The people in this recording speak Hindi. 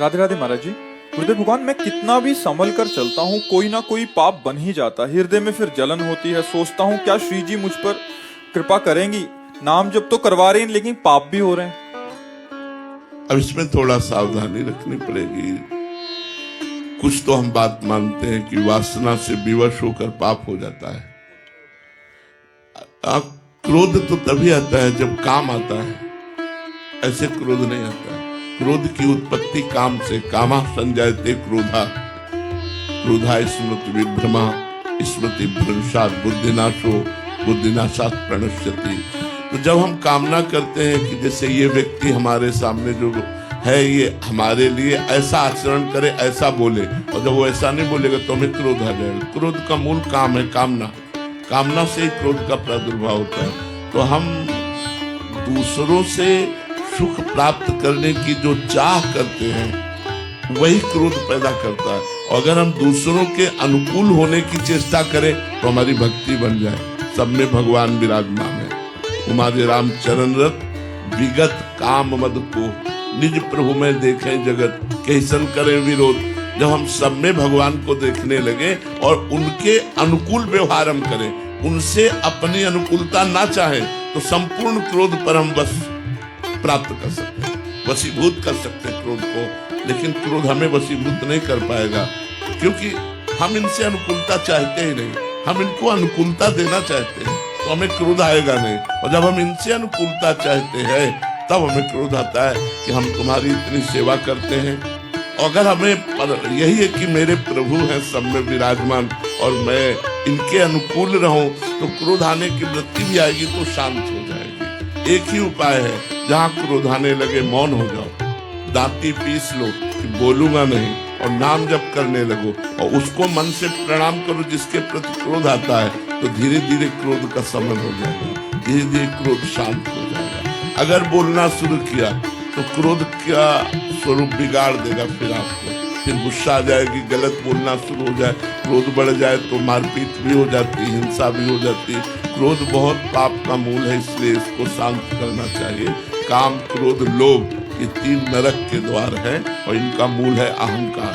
राधे राधे महाराज जी। गुरुदेव भगवान, मैं कितना भी संभल कर चलता हूँ कोई ना कोई पाप बन ही जाता है। हृदय में फिर जलन होती है। सोचता हूँ क्या श्री जी मुझ पर कृपा करेंगी। नाम जब तो करवा रहे हैं लेकिन पाप भी हो रहे हैं। अब इसमें थोड़ा सावधानी रखनी पड़ेगी। कुछ तो हम बात मानते हैं कि वासना से विवश होकर पाप हो जाता है। क्रोध तो तभी आता है जब काम आता है, ऐसे क्रोध नहीं आता है। क्रोध की उत्पत्ति काम से, कामा संजायते क्रोधा, क्रोधा स्मृति विभ्रमा, स्मृति भ्रंशात बुद्धिनाशो, बुद्धिनाशात प्रणश्यति। तो जब हम कामना करते हैं कि जैसे ये व्यक्ति हमारे सामने जो है ये हमारे लिए ऐसा आचरण करे, ऐसा बोले, और जब वो ऐसा नहीं बोलेगा तो हमें क्रोध आ जाएगा। क्रोध का मूल काम है कामना, कामना से ही क्रोध का प्रादुर्भाव होता है। तो हम दूसरों से सुख प्राप्त करने की जो चाह करते हैं वही क्रोध पैदा करता है। और अगर हम दूसरों के अनुकूल होने की चेष्टा करें तो हमारी भक्ति बन जाए। सब में भगवान विराजमान है। हमारे राम चरण रत विगत काम मद को, निज प्रभु में देखें जगत कैसन करें विरोध। जब हम सब में भगवान को देखने लगे और उनके अनुकूल व्यवहार हम करें, उनसे अपनी अनुकूलता ना चाहें, तो संपूर्ण क्रोध पर हम बस प्राप्त कर सकते हैं, वशीभूत कर सकते हैं क्रोध को। लेकिन क्रोध हमें वशीभूत नहीं कर पाएगा, क्योंकि हम इनसे अनुकूलता चाहते ही नहीं। हम इनको अनुकूलता देना चाहते हैं तो हमें क्रोध आएगा नहीं। और जब हम इनसे अनुकूलता चाहते हैं तब हमें क्रोध आता है कि हम तुम्हारी इतनी सेवा करते हैं। अगर हमें यही है कि मेरे प्रभु हैं सब में विराजमान और मैं इनके अनुकूल रहूं, तो क्रोध आने की वृत्ति भी आएगी तो शांत हो जाएगी। एक ही उपाय है, जहां क्रोध आने लगे मौन हो जाओ, दांती पीस लो कि बोलूंगा नहीं, और नाम जप करने लगो और उसको मन से प्रणाम करो जिसके प्रति क्रोध आता है। तो धीरे धीरे क्रोध का शमन हो जाएगा, धीरे धीरे क्रोध शांत हो जाएगा। अगर बोलना शुरू किया तो क्रोध का स्वरूप बिगाड़ देगा, फिर गुस्सा आ जाएगी, गलत बोलना शुरू हो जाए, क्रोध बढ़ जाए तो मारपीट भी हो जाती, हिंसा भी हो जाती। क्रोध बहुत पाप का मूल है, इसलिए इसको शांत करना चाहिए। काम, क्रोध, लोभ, ये तीन नरक के द्वार हैं और इनका मूल है अहंकार।